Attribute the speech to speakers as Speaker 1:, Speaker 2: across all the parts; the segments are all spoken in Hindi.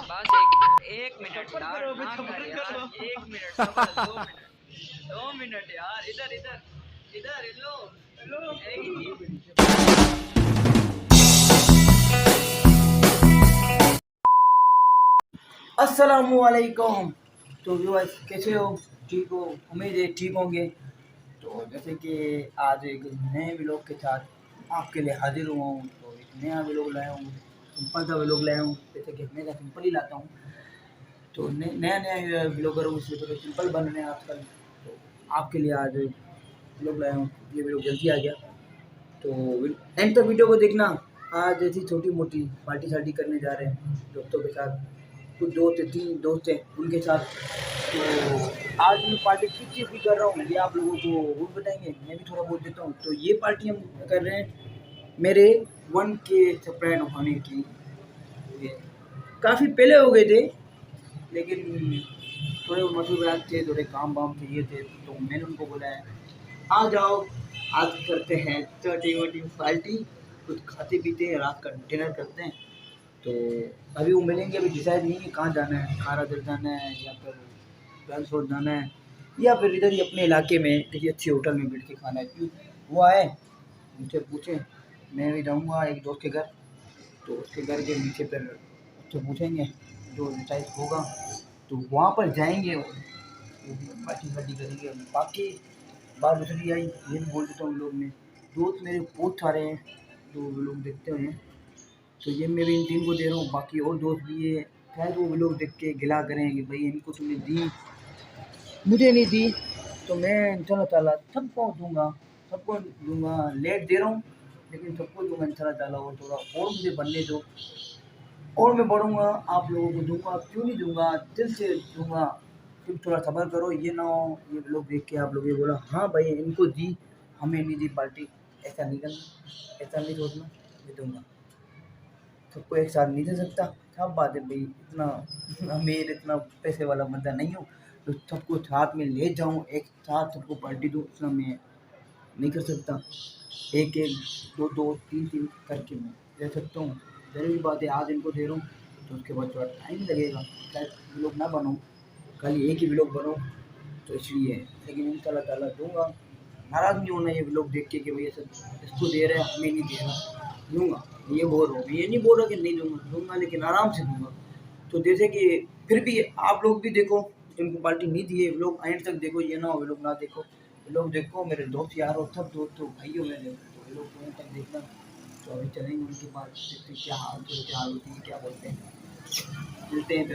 Speaker 1: बस एक एक मिनट यार, ना कर यार, एक मिनट सबर, 2 मिनट, 2 मिनट यार, इधर इधर इधर, हेलो हेलो।
Speaker 2: अस्सलामुअलैकुम। तो व्यूअर्स कैसे हो? ठीक हो? उम्मीद है ठीक होंगे। तो जैसे कि आज एक नए व्लॉग के साथ आपके लिए हाजिर हुआ हूँ। तो एक नया व्लॉग लाया हूँ, सिंपल सा व्लॉग लाया हूँ। जैसे कि हमेशा सिंपल ही लाता हूँ। तो नया नया व्लॉगर हूँ, इसलिए थोड़े सिंपल बन रहे हैं आजकल। तो आपके लिए आज व्लॉग लाया हूँ। ये व्लॉग जल्दी आ गया, तो एंड तक वीडियो को देखना। आज ऐसी छोटी मोटी पार्टी शार्टी करने जा रहे हैं दोस्तों के साथ। कुछ दोस्त हैं, 3 दोस्त हैं उनके साथ। तो आज मैं पार्टी किस चीज़ की कर रहा हूँ ये आप लोगों को वो बताएंगे, मैं भी थोड़ा बहुत देता हूँ। तो ये पार्टी हम कर रहे हैं मेरे 1K सब्सक्राइब होने की। ये काफ़ी पहले हो गए थे, लेकिन थोड़े मसरूफियात थे, थोड़े काम वाम चाहिए थे। तो मैंने उनको बोला है आ जाओ, आज करते हैं छोटी मोटी पार्टी, कुछ खाते पीते हैं, रात का डिनर करते हैं। तो अभी वो मिलेंगे, अभी डिसाइड नहीं है कहाँ जाना है, खारादर जाना है या फिर गर्ल्स रोड जाना है या फिर इधर ही अपने इलाके में किसी अच्छी होटल में बैठ के खाना है। क्यों वो आए मुझसे पूछे, मैं भी जाऊँगा एक दोस्त के घर। तो उसके घर के नीचे फिर उससे पूछेंगे, जो डिसाइड होगा तो वहाँ पर जाएंगे और पार्टी वार्टी करेंगे। बाकी बात दूसरी आई, ये भी बोल देता हूँ, लोग में दोस्त मेरे बहुत सारे हैं जो वो लोग देखते हैं। तो ये मैं भी इन 3 को दे रहा हूँ, बाकी और दोस्त भी है। शायद वो लोग देख के गिला करें कि भाई इनको तुमने दी, मुझे नहीं दी। तो मैं इंशाल्लाह ताला सबको दूँगा, सबको दूँगा। लेट दे रहा हूँ लेकिन सबको दूँगा इंशाल्लाह ताला। और थोड़ा और मुझे बनने दो और मैं बढ़ूँगा, आप लोगों को दूँगा। क्यों नहीं दूँगा, दिल से दूँगा। तुम थोड़ा सब्र करो, ये ना हो ये लोग देख के आप लोग ये बोला हाँ भाई इनको दी, हमें नहीं दी पार्टी। ऐसा नहीं करना, ऐसा नहीं सोचना। मैं दूँगा, सबको एक साथ नहीं दे सकता। सब बात है भाई, इतना अमीर इतना पैसे वाला बंदा नहीं हूँ तो सबको साथ में ले जाऊँ, एक साथ सबको पार्टी दूँ, इतना मैं नहीं कर सकता। एक एक दो दो तीन तीन करके मैं दे सकता हूँ। ज़रूरी बात है, आज इनको दे रहा हूँ तो उसके बाद थोड़ा टाइम लगेगा, शायद व्लॉग ना बनाऊँ, खाली एक ही व्लॉग बनाऊँ। तो इसलिए लेकिन इंशाल्लाह ताला दूँगा। नाराज़ नहीं होना ये व्लॉग देख के कि भई ऐसा इसको दे रहे हैं हमें नहीं दे रहा। दूँगा, ये बोल रहा हूँ, मैं ये नहीं बोल रहा कि नहीं दूँगा, दूँगा लेकिन आराम से दूँगा। तो जैसे कि फिर भी आप लोग भी देखो, जिनको पार्टी नहीं दी है व्लॉग एंड तक देखो, ये ना हो व्लॉग ना देखो। व्लॉग देखो, मेरे दोस्त यार हो, सब दोस्त हो, भाई हो मेरे, तो व्लॉग को एंड तक देखना। तो अभी चलेंगे उनके पास, देखते हैं क्या हाल क्या हाल होती है, क्या बोलते हैं, मिलते हैं।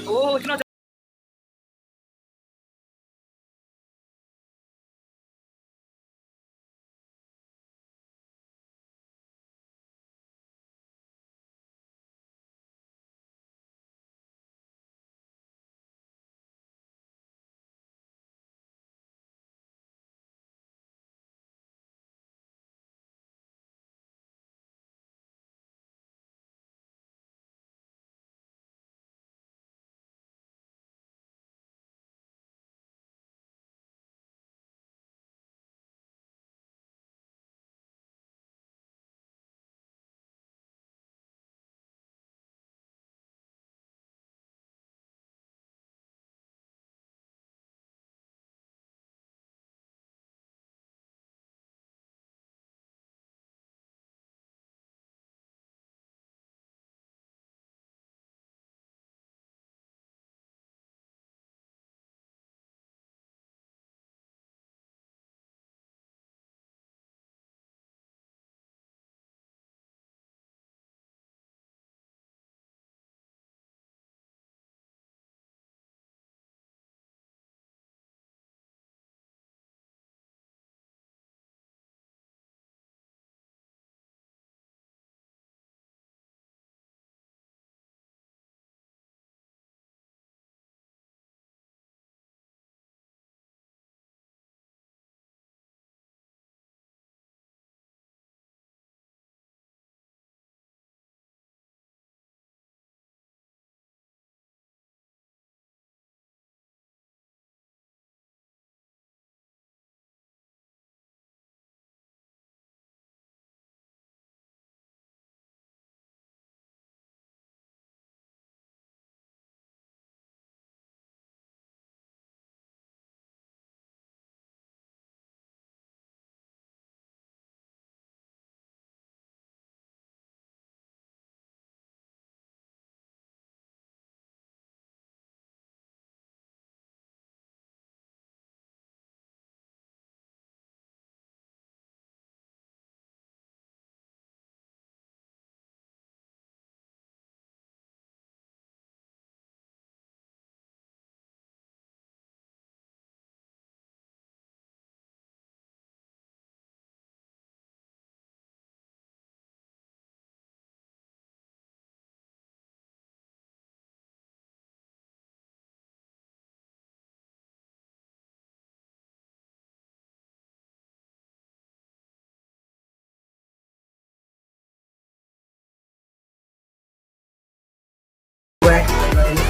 Speaker 1: ओ इतना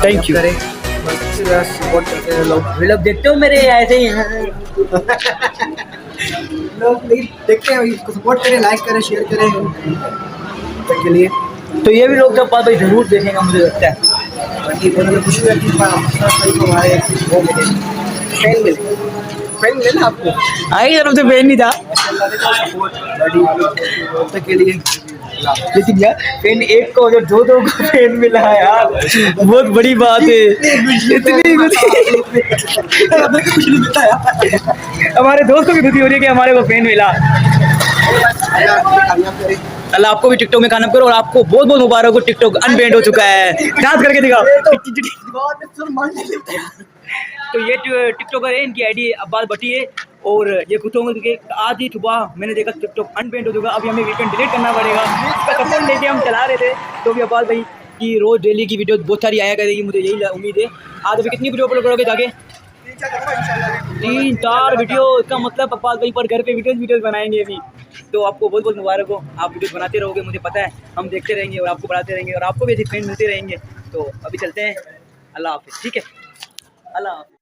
Speaker 2: थैंक यू। सपोर्ट करते हैं लोग, लोग देखते हो मेरे ऐसे ही
Speaker 3: लोग नहीं देखते हैं, इसको सपोर्ट करें, लाइक करें, शेयर करें के लिए।
Speaker 2: तो ये भी लोग जब बात भाई जरूर देखेंगे मुझे लगता है।
Speaker 3: बाकी बहुत ज़्यादा खुशी है कि हमारे वो मिले, फैन मिले ना आपको।
Speaker 2: आई तरफ से फैन नहीं था
Speaker 3: सपोर्ट के लिए।
Speaker 2: लेकिन यार फैन एक को जब दो को फैन मिला है यार, बहुत बड़ी बात है। इतनी
Speaker 3: कुछ नहीं मिलता यार।
Speaker 2: हमारे दोस्त को भी खुशी हो रही है कि हमारे को फैन मिला। अल्लाह आपको भी टिकटॉक में कामयाब करो, और आपको बहुत बहुत मुबारक हो, टिकटॉक अनबैंड हो चुका है। डांस करके दिखाओ। तो ये टिकटॉकर है, इनकी आईडी अब्बास भट्टी है, और ये खुद के आज ही सुबह मैंने देखा टिकटॉक अनबैंड हो चुका। अभी हमें वीकेंड डिलीट करना पड़ेगा। इसका सपोर्ट लेके हम चला रहे थे, तो भी अब्बास भाई की रोज़ डेली की वीडियो बहुत सारी आया करेगी, मुझे यही उम्मीद है। आज अभी कितनी वीडियो अपलोड करोगे जाके? 3-4 वीडियो। इसका मतलब अब्बास भाई पर घर पे वीडियोस बनाएंगे अभी। तो आपको बहुत बहुत मुबारक हो, आप वीडियोस बनाते रहोगे, मुझे पता है। हम देखते रहेंगे और आपको बढ़ाते रहेंगे, और आपको भी ऐसे फ्रेंड मिलते रहेंगे। तो अभी चलते हैं, अल्लाह हाफिज़। ठीक है, अल्लाह हाफिज़।